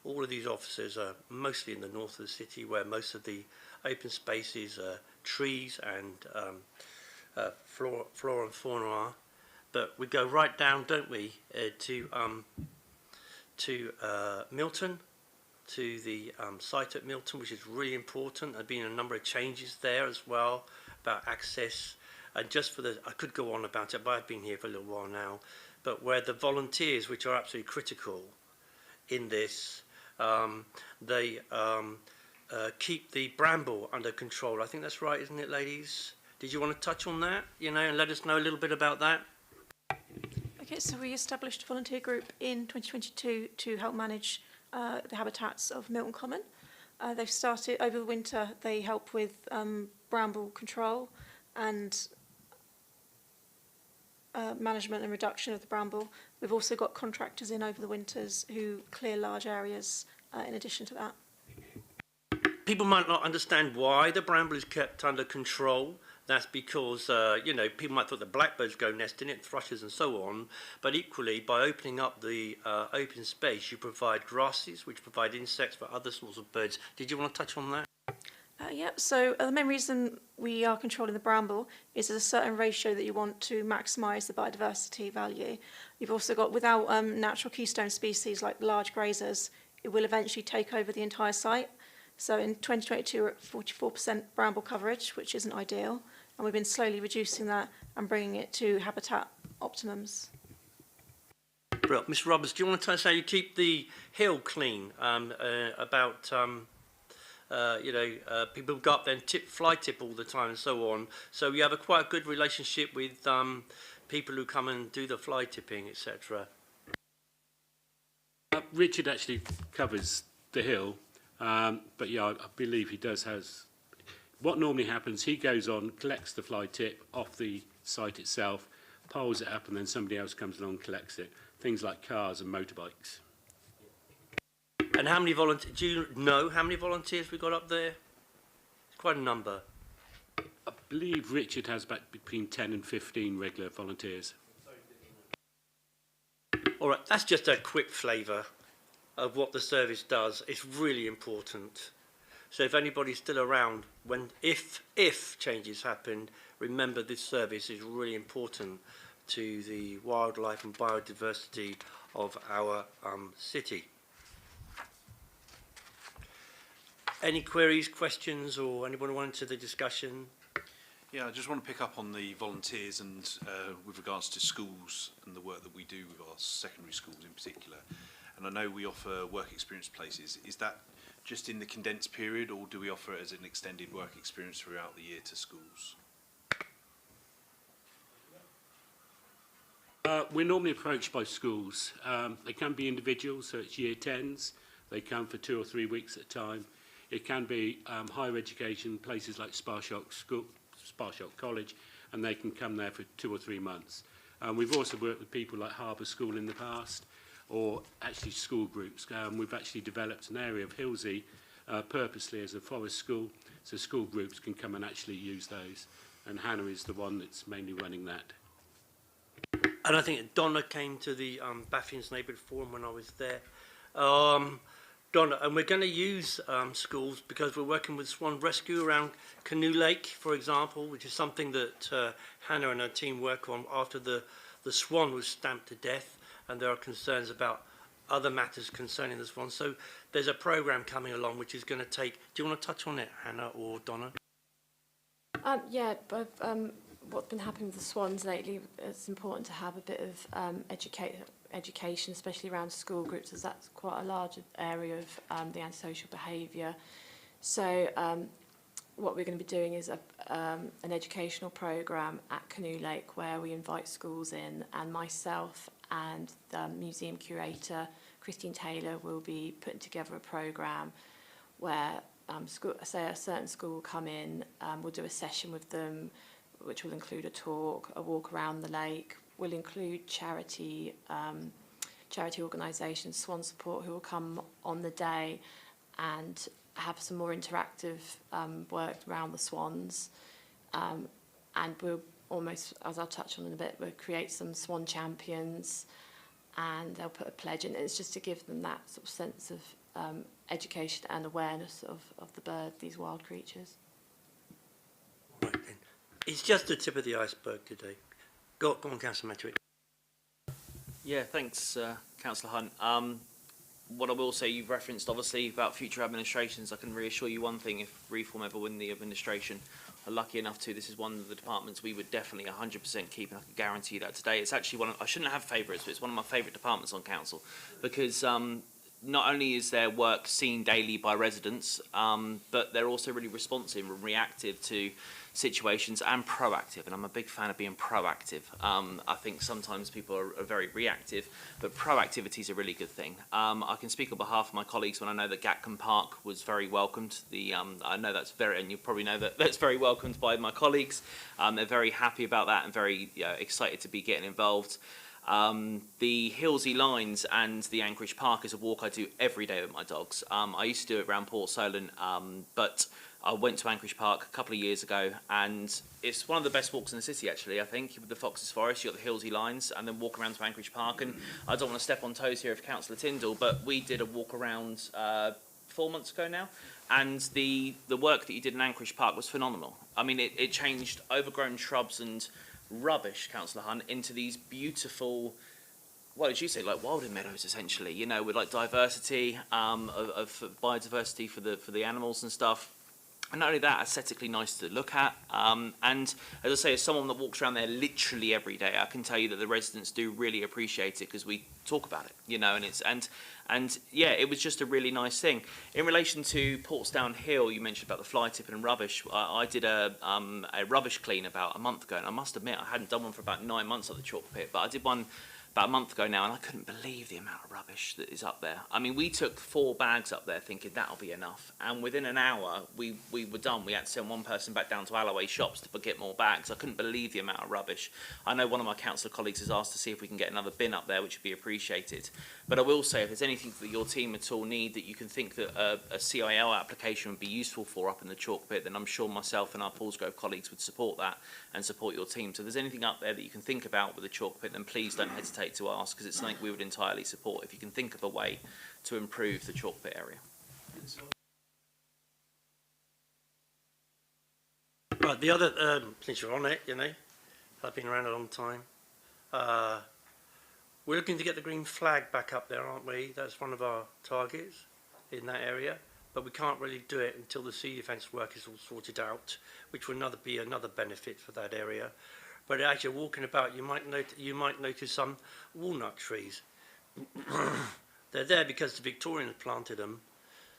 [SPEAKER 1] All of these officers are mostly in the north of the city, where most of the open spaces are trees and flora and fauna are. But we go right down, don't we, to Milton, to the site at Milton, which is really important. There have been a number of changes there as well about access. And just for the, I could go on about it, but I've been here for a little while now. But where the volunteers, which are absolutely critical in this, they keep the bramble under control. I think that's right, isn't it, ladies? Did you want to touch on that, you know, and let us know a little bit about that?
[SPEAKER 5] Okay, so we established a volunteer group in 2022 to help manage the habitats of Milton Common. They've started over the winter. They help with bramble control and management and reduction of the bramble. We've also got contractors in over the winters who clear large areas in addition to that.
[SPEAKER 1] People might not understand why the bramble is kept under control. That's because, you know, people might thought the blackbirds go nest in it, thrushes and so on. But equally, by opening up the open space, you provide grasses, which provide insects for other sorts of birds. Did you want to touch on that?
[SPEAKER 5] So the main reason we are controlling the bramble is there's a certain ratio that you want to maximise the biodiversity value. You've also got, without natural keystone species like large grazers, it will eventually take over the entire site. So in 2022, we're at 44% bramble coverage, which isn't ideal. And we've been slowly reducing that and bringing it to habitat optimums.
[SPEAKER 1] Brilliant. Ms Roberts, do you want to tell us how you keep the hill clean? People go up there and fly tip all the time and so on. So you have a quite good relationship with people who come and do the fly tipping, etc.
[SPEAKER 6] Richard actually covers the hill, but yeah, I believe he does has. What normally happens, he goes on, collects the fly tip off the site itself, piles it up, and then somebody else comes along and collects it. Things like cars and motorbikes.
[SPEAKER 1] And how many volunteers? Do you know how many volunteers we got up there? It's quite a number.
[SPEAKER 6] I believe Richard has about between 10 and 15 regular volunteers.
[SPEAKER 1] All right, that's just a quick flavour of what the service does. It's really important. So if anybody's still around, if changes happen, remember this service is really important to the wildlife and biodiversity of our city. Any queries, questions, or anyone want to the discussion?
[SPEAKER 11] Yeah, I just want to pick up on the volunteers and with regards to schools and the work that we do with our secondary schools in particular. And I know we offer work experience places. Is that just in the condensed period, or do we offer it as an extended work experience throughout the year to schools?
[SPEAKER 6] We're normally approached by schools. They can be individuals, so it's year 10s. They come for 2 or 3 weeks at a time. It can be higher education, places like Sparshock College, and they can come there for 2 or 3 months. We've also worked with people like Harbour School in the past, or actually school groups. We've actually developed an area of Hilsey purposely as a forest school, so school groups can come and actually use those. And Hannah is the one that's mainly running that.
[SPEAKER 1] And I think Donna came to the Baffin's Neighbourhood Forum when I was there. Donna, and we're going to use schools because we're working with Swan Rescue around Canoe Lake, for example, which is something that Hannah and her team work on after the swan was stamped to death, and there are concerns about other matters concerning the swan. So there's a programme coming along which is going to take... Do you want to touch on it, Hannah or Donna?
[SPEAKER 12] Yeah, but what's been happening with the swans lately, it's important to have a bit of education, especially around school groups, as that's quite a large area of the antisocial behaviour. So what we're going to be doing is an educational programme at Canoe Lake where we invite schools in, and myself and the museum curator, Christine Taylor, will be putting together a programme where say a certain school will come in, we'll do a session with them, which will include a talk, a walk around the lake, will include charity organisations, Swan Support, who will come on the day and have some more interactive work around the swans. And we'll almost, as I'll touch on in a bit, we'll create some swan champions, and they'll put a pledge in. It's just to give them that sort of sense of education and awareness of the bird, these wild creatures.
[SPEAKER 1] Right then. It's just the tip of the iceberg today. Go on, Councillor Metrick.
[SPEAKER 10] Yeah, thanks, Councillor Hunt. What I will say, you've referenced obviously about future administrations. I can reassure you one thing: if Reform ever win the administration, are lucky enough to, this is one of the departments we would definitely 100% keep, and I can guarantee that today. It's actually one of, I shouldn't have favourites, but it's one of my favourite departments on council, because not only is their work seen daily by residents, but they're also really responsive and reactive to situations and proactive, and I'm a big fan of being proactive. I think sometimes people are very reactive, but proactivity is a really good thing. I can speak on behalf of my colleagues when I know that Gatcombe Park was very welcomed. I know that's very, and you probably know that that's very welcomed by my colleagues. They're very happy about that and very excited to be getting involved. The Hillsey Lines and the Anchorage Park is a walk I do every day with my dogs. I used to do it around Port Solent, but I went to Anchorage Park a couple of years ago, and it's one of the best walks in the city, actually, I think. With the Foxes Forest, you've got the Hillsey Lines, and then walk around to Anchorage Park. And I don't want to step on toes here of Councillor Tyndall, but we did a walk around 4 months ago now, and the work that you did in Anchorage Park was phenomenal. I mean, it changed overgrown shrubs and rubbish, Councillor Hunt, into these beautiful, what did you say, like wilding meadows, essentially, you know, with like diversity, of biodiversity for the animals and stuff. And not only that, aesthetically nice to look at. And as I say, as someone that walks around there literally every day, I can tell you that the residents do really appreciate it because we talk about it, you know, and yeah, it was just a really nice thing. In relation to Portsdown Hill, you mentioned about the fly tipping and rubbish. I did a rubbish clean about a month ago, and I must admit I hadn't done one for about 9 months at the chalk pit, but I did one about a month ago now, and I couldn't believe the amount of rubbish that is up there. I mean, we took 4 bags up there thinking that'll be enough, and within an hour we were done. We had to send one person back down to Alloway shops to get more bags. I couldn't believe the amount of rubbish. I know one of my councillor colleagues has asked to see if we can get another bin up there, which would be appreciated. But I will say, if there's anything that your team at all need that you can think that a CIL application would be useful for up in the chalk pit, then I'm sure myself and our Paulsgrove colleagues would support that and support your team. So if there's anything up there that you can think about with the chalk pit, then please don't hesitate to ask, because it's something we would entirely support if you can think of a way to improve the chalk pit area.
[SPEAKER 1] Right, the other, since you're on it, you know, I've been around a long time. We're looking to get the green flag back up there, aren't we? That's one of our targets in that area, but we can't really do it until the sea defence work is all sorted out, which will be another benefit for that area. But as you're walking about, you might notice some walnut trees. They're there because the Victorians planted them,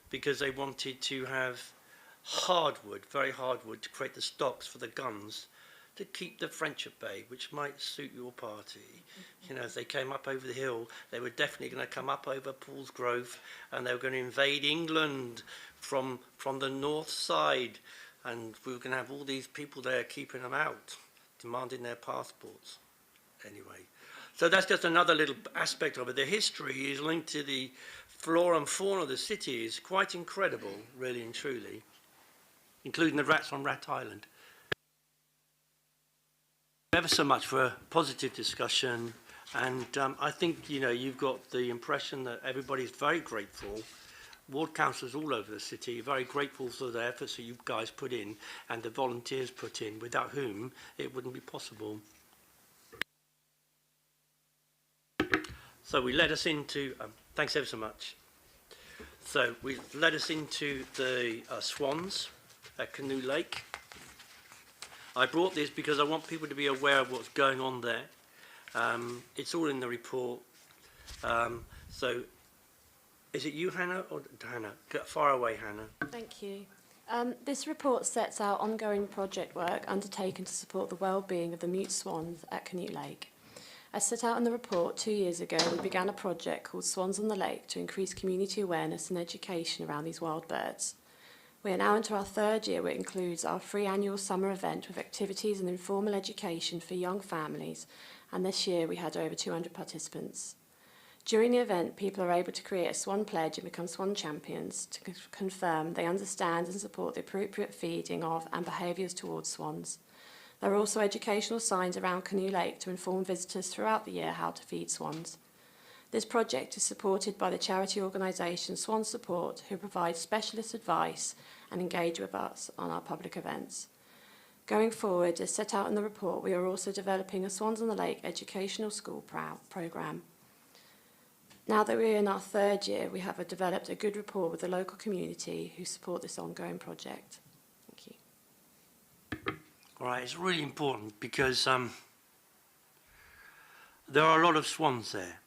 [SPEAKER 1] because they wanted to have hardwood, very hardwood, to create the stocks for the guns, to keep the French at bay, which might suit your party. You know, as they came up over the hill, they were definitely going to come up over Paulsgrove, and they were going to invade England from the north side, and we were going to have all these people there keeping them out, demanding their passports. Anyway, so that's just another little aspect of it. The history is linked to the flora and fauna of the city is quite incredible, really and truly, including the rats on Rat Island. Ever so much for a positive discussion, and I think, you know, you've got the impression that everybody's very grateful. Ward councillors all over the city are very grateful for the efforts that you guys put in and the volunteers put in, without whom it wouldn't be possible. So we led us into, thanks ever so much. So we led us into the swans at Canoe Lake. I brought this because I want people to be aware of what's going on there. It's all in the report. So is it you, Hannah, or Hannah? Get far away, Hannah.
[SPEAKER 12] Thank you. This report sets out ongoing project work undertaken to support the well-being of the mute swans at Canoe Lake. As set out in the report, 2 years ago, we began a project called Swans on the Lake to increase community awareness and education around these wild birds. We are now into our 3rd year, which includes our free annual summer event with activities and informal education for young families, and this year we had over 200 participants. During the event, people are able to create a swan pledge and become swan champions to confirm they understand and support the appropriate feeding of and behaviours towards swans. There are also educational signs around Canoe Lake to inform visitors throughout the year how to feed swans. This project is supported by the charity organisation Swan Support, who provides specialist advice and engage with us on our public events. Going forward, as set out in the report, we are also developing a Swans on the Lake educational school programme. Now that we're in our 3rd year, we have developed a good rapport with the local community who support this ongoing project. Thank you.
[SPEAKER 1] All right, it's really important because there are a lot of swans there.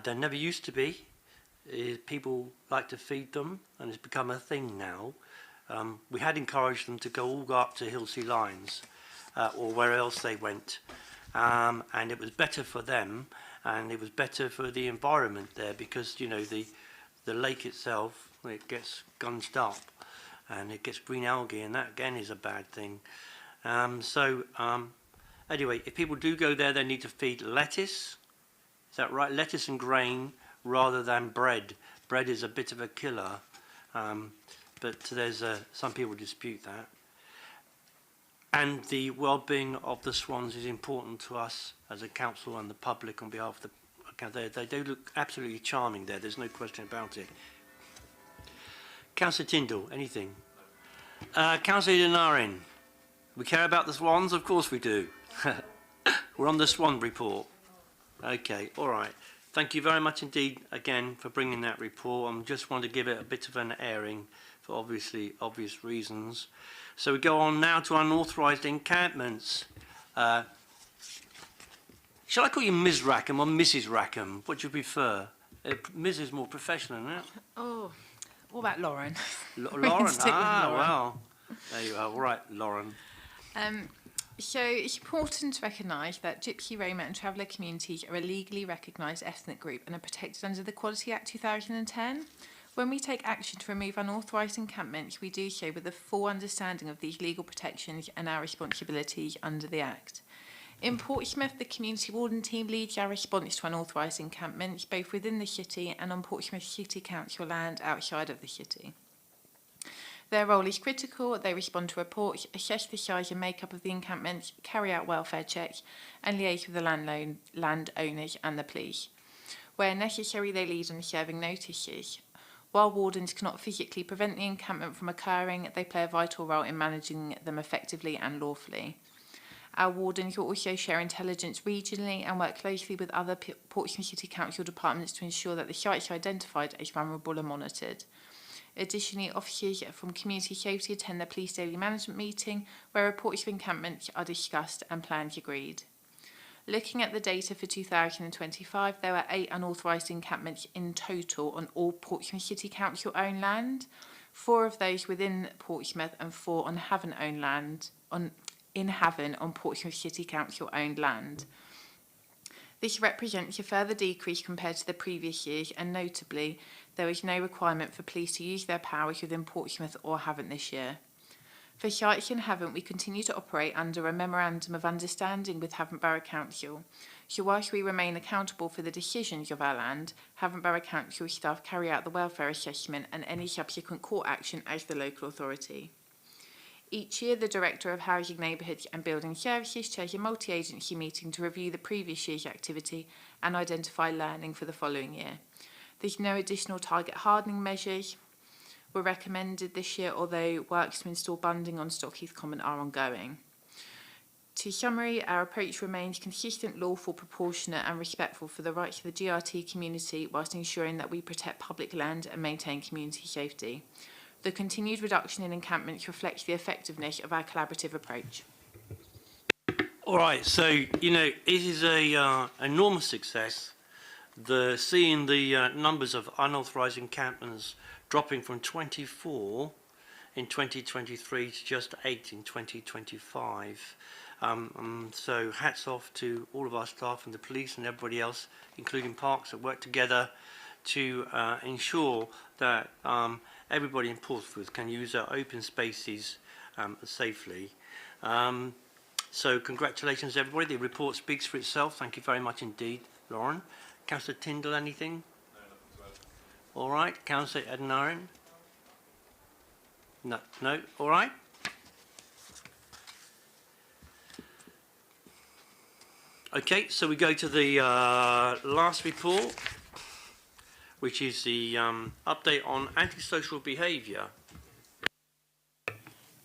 [SPEAKER 1] There never used to be. People like to feed them, and it's become a thing now. We had encouraged them to all go up to Hillsea Lines or where else they went, and it was better for them, and it was better for the environment there, because, you know, the lake itself, it gets gunged up and it gets green algae, and that again is a bad thing. Anyway, if people do go there, they need to feed lettuce. Is that right? Lettuce and grain rather than bread. Bread is a bit of a killer, but there's some people dispute that. And the well-being of the swans is important to us as a council and the public on behalf of the. They do look absolutely charming there. There's no question about it. Councillor Tyndall, anything? Councillor Denarin, we care about the swans? Of course we do. We're on the swan report. Okay, all right. Thank you very much indeed again for bringing that report. I just want to give it a bit of an airing for obvious reasons. So we go on now to unauthorised encampments. Shall I call you Ms. Rackham or Mrs. Rackham? What do you prefer? Ms. is more professional, isn't it?
[SPEAKER 8] Oh, what about Lauren?
[SPEAKER 1] Lauren,
[SPEAKER 8] Stick with Lauren.
[SPEAKER 1] well. There you are. All right, Lauren.
[SPEAKER 8] So it's important to recognise that Gypsy, Roma and Traveller communities are a legally recognised ethnic group and are protected under the Equality Act 2010. When we take action to remove unauthorised encampments, we do so with a full understanding of these legal protections and our responsibilities under the Act. In Portsmouth, the Community Warden team leads our response to unauthorised encampments, both within the city and on Portsmouth City Council land outside of the city. Their role is critical. They respond to reports, assess the size and makeup of the encampments, carry out welfare checks, and liaise with the landowners and the police. Where necessary, they lead on serving notices. While wardens cannot physically prevent the encampment from occurring, they play a vital role in managing them effectively and lawfully. Our wardens will also share intelligence regionally and work closely with other Portsmouth City Council departments to ensure that the sites identified as vulnerable are monitored. Additionally, officers from Community Safety attend the Police Daily Management meeting, where reports of encampments are discussed and plans agreed. Looking at the data for 2025, there were 8 unauthorised encampments in total on all Portsmouth City Council owned land, 4 of those within Portsmouth and 4 on Havant owned land, in Havant on Portsmouth City Council owned land. This represents a further decrease compared to the previous years, and notably, there is no requirement for police to use their powers within Portsmouth or Havant this year. For sites in Havant, we continue to operate under a Memorandum of Understanding with Havant Borough Council. So whilst we remain accountable for the decisions of our land, Havant Borough Council staff carry out the welfare assessment and any subsequent court action as the local authority. Each year, the Director of Housing, Neighbourhoods and Building Services chairs a multi-agency meeting to review the previous year's activity and identify learning for the following year. There's no additional target hardening measures were recommended this year, although works to install bunding on Stockheath Common are ongoing. To summary, our approach remains consistent, lawful, proportionate and respectful for the rights of the GRT community, whilst ensuring that we protect public land and maintain community safety. The continued reduction in encampments reflects the effectiveness of our collaborative approach.
[SPEAKER 1] All right, so, you know, it is a enormous success. Seeing the numbers of unauthorised encampments dropping from 24 in 2023 to just 8 in 2025. So hats off to all of our staff and the police and everybody else, including Parks, that work together to ensure that everybody in Portsmouth can use our open spaces safely. So congratulations everybody. The report speaks for itself. Thank you very much indeed, Lauren. Councillor Tyndall, anything? No, nothing to add. All right. Councillor Adnarin? No. No? All right. Okay, so we go to the last report, which is the update on antisocial behaviour.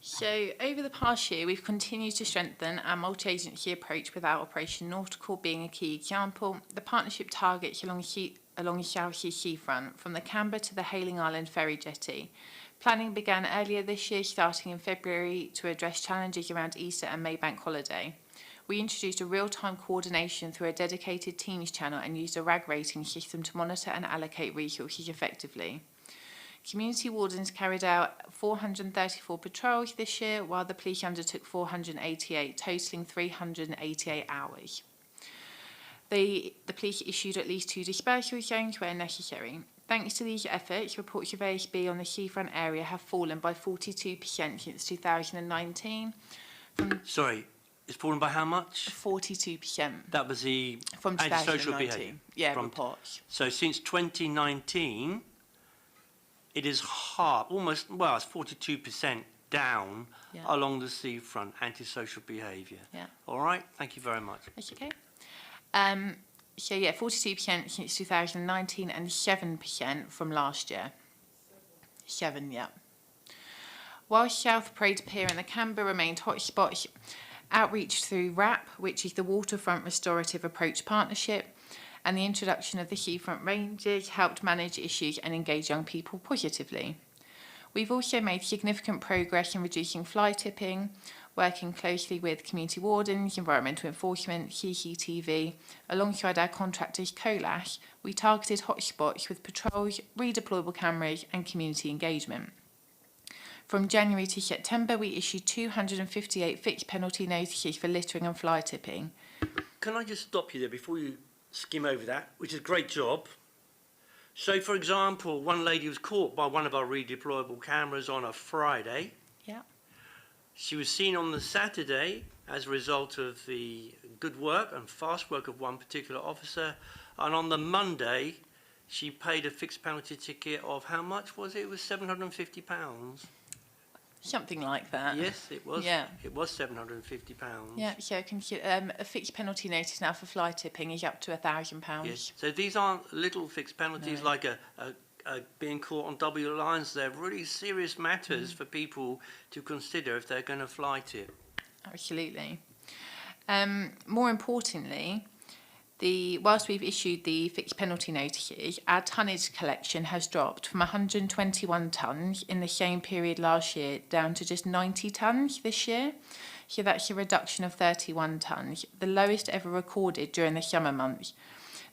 [SPEAKER 8] So, over the past year, we've continued to strengthen our multi-agency approach with our Operation Nautical being a key example. The partnership targets along the South Sea seafront, from the Canberra to the Hayling Island ferry jetty. Planning began earlier this year, starting in February, to address challenges around Easter and Maybank holiday. We introduced a real-time coordination through a dedicated Teams channel and used a RAG rating system to monitor and allocate resources effectively. Community wardens carried out 434 patrols this year, while the police undertook 488, totalling 388 hours. The police issued at least 2 dispersal zones where necessary. Thanks to these efforts, reports of ASB on the seafront area have fallen by 42% since 2019.
[SPEAKER 1] Sorry, it's fallen by how much?
[SPEAKER 8] 42%.
[SPEAKER 1] That was the
[SPEAKER 8] from
[SPEAKER 1] antisocial behaviour?
[SPEAKER 8] Yeah, reports.
[SPEAKER 1] So since 2019, it is half, almost, well, it's 42% down along the seafront, antisocial behaviour.
[SPEAKER 8] Yeah.
[SPEAKER 1] All right, thank you very much.
[SPEAKER 8] That's okay. So yeah, 42% since 2019 and 7% from last year. 7, yeah. While South Parade Pier and the Canberra remained hotspots, outreach through WRAP, which is the Waterfront Restorative Approach Partnership, and the introduction of the Seafront Rangers helped manage issues and engage young people positively. We've also made significant progress in reducing fly tipping, working closely with community wardens, environmental enforcement, CCTV. Alongside our contractors COLAS, we targeted hotspots with patrols, redeployable cameras and community engagement. From January to September, we issued 258 fixed penalty notices for littering and fly tipping.
[SPEAKER 1] Can I just stop you there before you skim over that, which is a great job. So, for example, one lady was caught by one of our redeployable cameras on a Friday.
[SPEAKER 8] Yeah.
[SPEAKER 1] She was seen on the Saturday as a result of the good work and fast work of one particular officer. And on the Monday, she paid a fixed penalty ticket of how much was it? It was £750.
[SPEAKER 8] Something like that.
[SPEAKER 1] Yes, it was.
[SPEAKER 8] Yeah.
[SPEAKER 1] It was £750.
[SPEAKER 8] Yeah, so a fixed penalty notice now for fly tipping is up to £1,000.
[SPEAKER 1] Yes. So these aren't little fixed penalties
[SPEAKER 8] No.
[SPEAKER 1] like a being caught on double lines. They're really serious matters for people to consider if they're going to fly tip.
[SPEAKER 8] Absolutely. More importantly, whilst we've issued the fixed penalty notices, our tonnage collection has dropped from 121 tonnes in the same period last year down to just 90 tonnes this year. So that's a reduction of 31 tonnes, the lowest ever recorded during the summer months.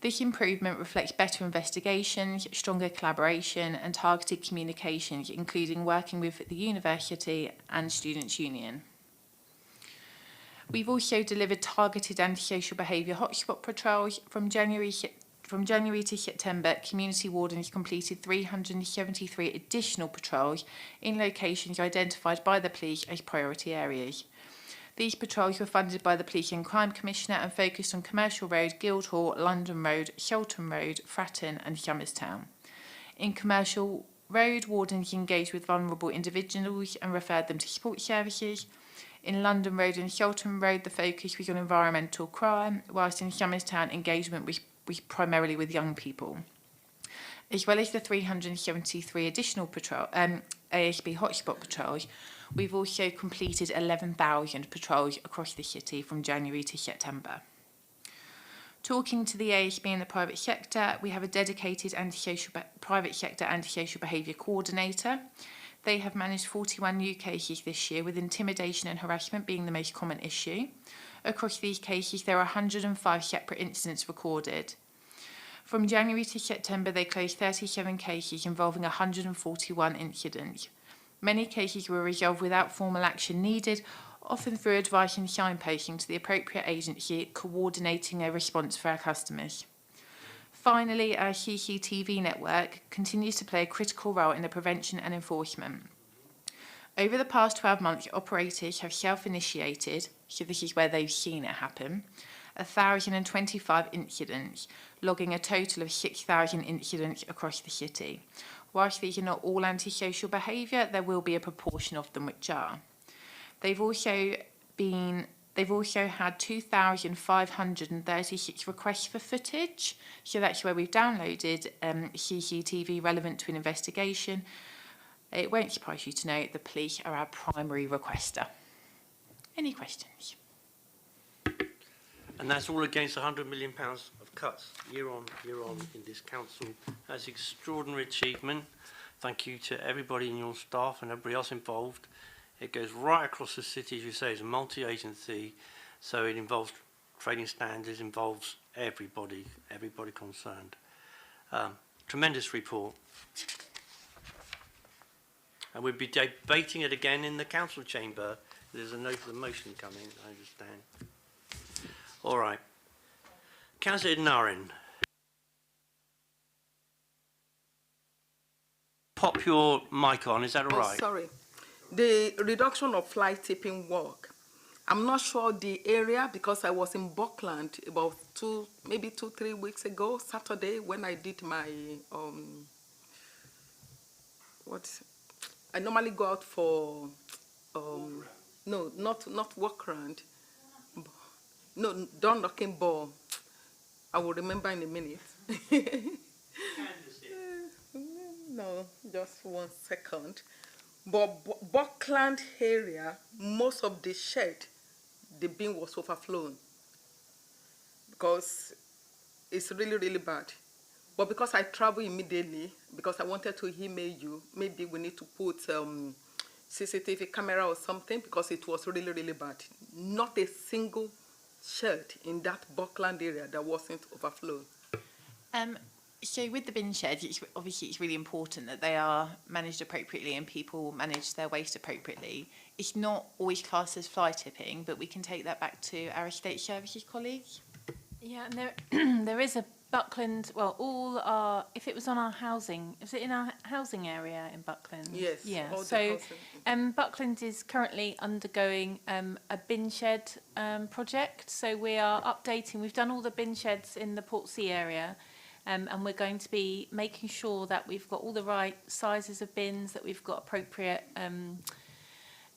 [SPEAKER 8] This improvement reflects better investigations, stronger collaboration and targeted communications, including working with the university and Students' Union. We've also delivered targeted antisocial behaviour hotspot patrols. From January to September, community wardens completed 373 additional patrols in locations identified by the police as priority areas. These patrols were funded by the Police and Crime Commissioner and focused on Commercial Road, Guildhall, London Road, Shelton Road, Fratton and Somerstown. In Commercial Road, wardens engaged with vulnerable individuals and referred them to support services. In London Road and Shelton Road, the focus was on environmental crime, whilst in Somerstown, engagement was primarily with young people. As well as the 373 additional ASB hotspot patrols, we've also completed 11,000 patrols across the city from January to September. Talking to the ASB and the private sector, we have a dedicated private sector antisocial behaviour coordinator. They have managed 41 new cases this year, with intimidation and harassment being the most common issue. Across these cases, there are 105 separate incidents recorded. From January to September, they closed 37 cases involving 141 incidents. Many cases were resolved without formal action needed, often through advice and signposting to the appropriate agency, coordinating a response for our customers. Finally, our CCTV network continues to play a critical role in the prevention and enforcement. Over the past 12 months, operators have self-initiated, so this is where they've seen it happen, 1,025 incidents, logging a total of 6,000 incidents across the city. Whilst these are not all antisocial behaviour, there will be a proportion of them which are. They've also had 2,536 requests for footage, so that's where we've downloaded CCTV relevant to an investigation. It won't surprise you to know the police are our primary requester. Any questions?
[SPEAKER 1] And that's all against £100 million of cuts year on in this council. That's extraordinary achievement. Thank you to everybody in your staff and everybody else involved. It goes right across the city, as you say, it's a multi-agency, so it involves trading standards, involves everybody concerned. Tremendous report. And we'll be debating it again in the council chamber. There's a note of the motion coming, I understand. All right. Councillor Narin. Pop your mic on, is that all right?
[SPEAKER 9] Sorry. The reduction of fly tipping work. I'm not sure the area because I was in Buckland about 3 weeks ago, Saturday, when I did my, I normally go out for, no, not walk around. No, don't knocking ball. I will remember in a minute. No, just 1 second. But Buckland area, most of the shed, the bin was overflown because it's really, really bad. But because I travel immediately, because I wanted to email you, maybe we need to put CCTV camera or something because it was really, really bad. Not a single shed in that Buckland area that wasn't overflown.
[SPEAKER 8] So with the bin sheds, obviously it's really important that they are managed appropriately and people manage their waste appropriately. It's not always classed as fly tipping, but we can take that back to our estate services colleagues.
[SPEAKER 7] Yeah, and there, there is a Buckland, well, all our, if it was on our housing, is it in our housing area in Buckland?
[SPEAKER 9] Yes.
[SPEAKER 7] Yeah,
[SPEAKER 9] all the
[SPEAKER 7] so
[SPEAKER 9] housing.
[SPEAKER 7] Buckland is currently undergoing a bin shed project. So we are updating, we've done all the bin sheds in the Portsea area. And we're going to be making sure that we've got all the right sizes of bins, that we've got appropriate,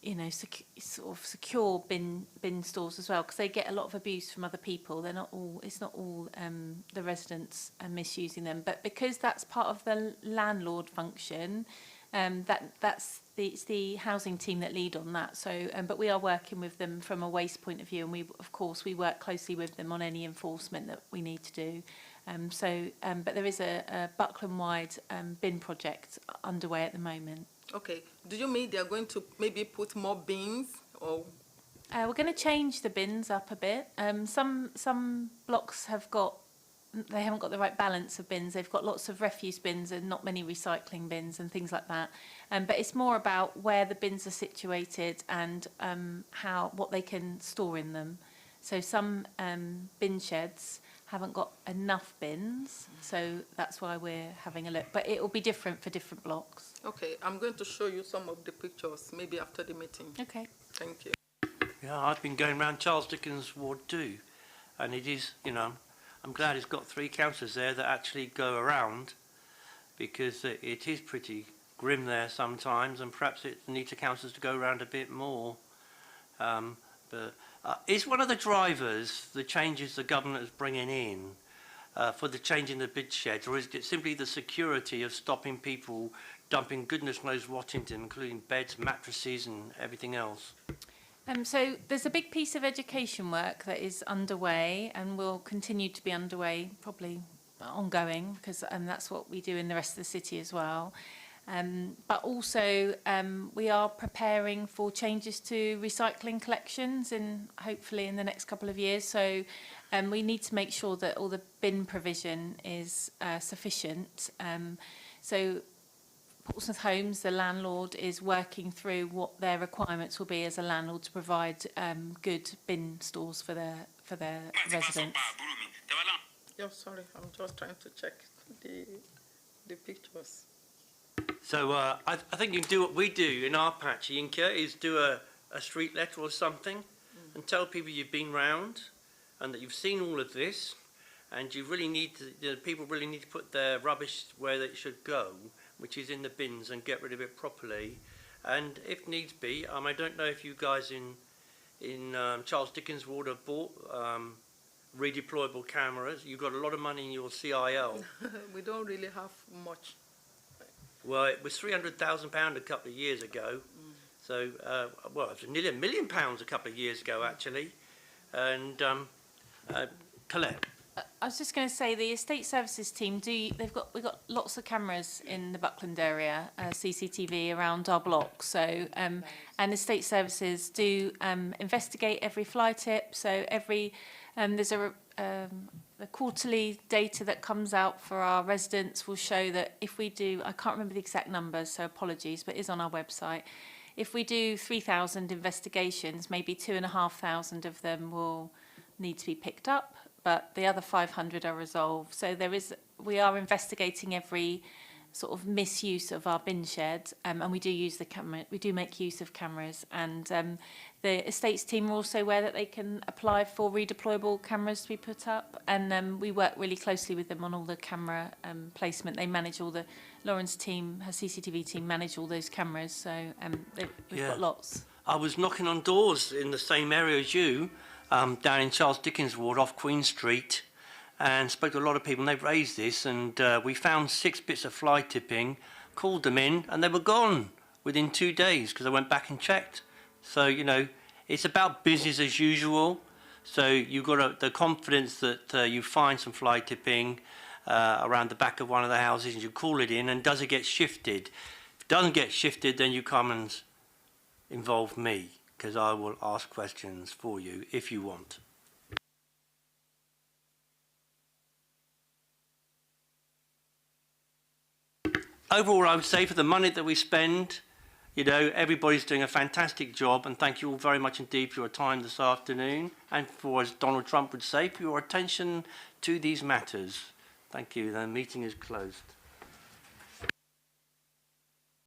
[SPEAKER 7] you know, sort of secure bin stores as well, because they get a lot of abuse from other people. They're not all, it's not all the residents misusing them, but because that's part of the landlord function, it's the housing team that lead on that. So, but we are working with them from a waste point of view, and we, of course, we work closely with them on any enforcement that we need to do. But there is a Buckland-wide bin project underway at the moment.
[SPEAKER 9] Okay. Do you mean they're going to maybe put more bins or?
[SPEAKER 7] We're going to change the bins up a bit. Some blocks they haven't got the right balance of bins. They've got lots of refuse bins and not many recycling bins and things like that. But it's more about where the bins are situated and what they can store in them. So some bin sheds haven't got enough bins, so that's why we're having a look. But it will be different for different blocks.
[SPEAKER 9] Okay, I'm going to show you some of the pictures maybe after the meeting.
[SPEAKER 7] Okay.
[SPEAKER 9] Thank you.
[SPEAKER 1] Yeah, I've been going around Charles Dickens Ward too, and it is, you know, I'm glad it's got 3 councillors there that actually go around, because it is pretty grim there sometimes, and perhaps it needs the councillors to go around a bit more. Is one of the drivers the changes the government is bringing in for the change in the bid sheds, or is it simply the security of stopping people dumping goodness knows what into them, including beds, mattresses and everything else?
[SPEAKER 7] So there's a big piece of education work that is underway and will continue to be underway, probably ongoing, because that's what we do in the rest of the city as well. But also we are preparing for changes to recycling collections hopefully in the next couple of years. So we need to make sure that all the bin provision is sufficient. So Portsmouth Homes, the landlord, is working through what their requirements will be as a landlord to provide good bin stores for their residents.
[SPEAKER 9] Yeah, sorry, I'm just trying to check the pictures.
[SPEAKER 1] So I think you can do what we do in our patch, Yinka, is do a street letter or something and tell people you've been round and that you've seen all of this, and you really need to, people really need to put their rubbish where they should go, which is in the bins, and get rid of it properly. And if needs be, I don't know if you guys in Charles Dickens Ward have bought redeployable cameras. You've got a lot of money in your CIL.
[SPEAKER 9] We don't really have much.
[SPEAKER 1] Well, it was £300,000 a couple of years ago. So, well, it was nearly £1 million a couple of years ago, actually. And Colette.
[SPEAKER 7] I was just going to say the estate services team we've got lots of cameras in the Buckland area, CCTV around our blocks. So and estate services do investigate every fly tip. So there's the quarterly data that comes out for our residents will show that if we do, I can't remember the exact numbers, so apologies, but it is on our website. If we do 3,000 investigations, maybe 2,500 of them will need to be picked up, but the other 500 are resolved. So we are investigating every sort of misuse of our bin shed, and we do use the camera. We do make use of cameras, and the estates team are also aware that they can apply for redeployable cameras to be put up, and we work really closely with them on all the camera placement. They manage all the Lauren's team, her CCTV team, manage all those cameras. So we've got lots.
[SPEAKER 1] I was knocking on doors in the same area as you, down in Charles Dickens Ward off Queen Street, and spoke to a lot of people, and they've raised this, and we found 6 bits of fly tipping, called them in and they were gone within 2 days because I went back and checked. So, you know, it's about business as usual. So you've got the confidence that you find some fly tipping around the back of one of the houses and you call it in, and does it get shifted? If it doesn't get shifted, then you come and involve me, because I will ask questions for you if you want. Overall, I would say for the money that we spend, you know, everybody's doing a fantastic job, and thank you all very much indeed for your time this afternoon, and for, as Donald Trump would say, for your attention to these matters. Thank you. The meeting is closed.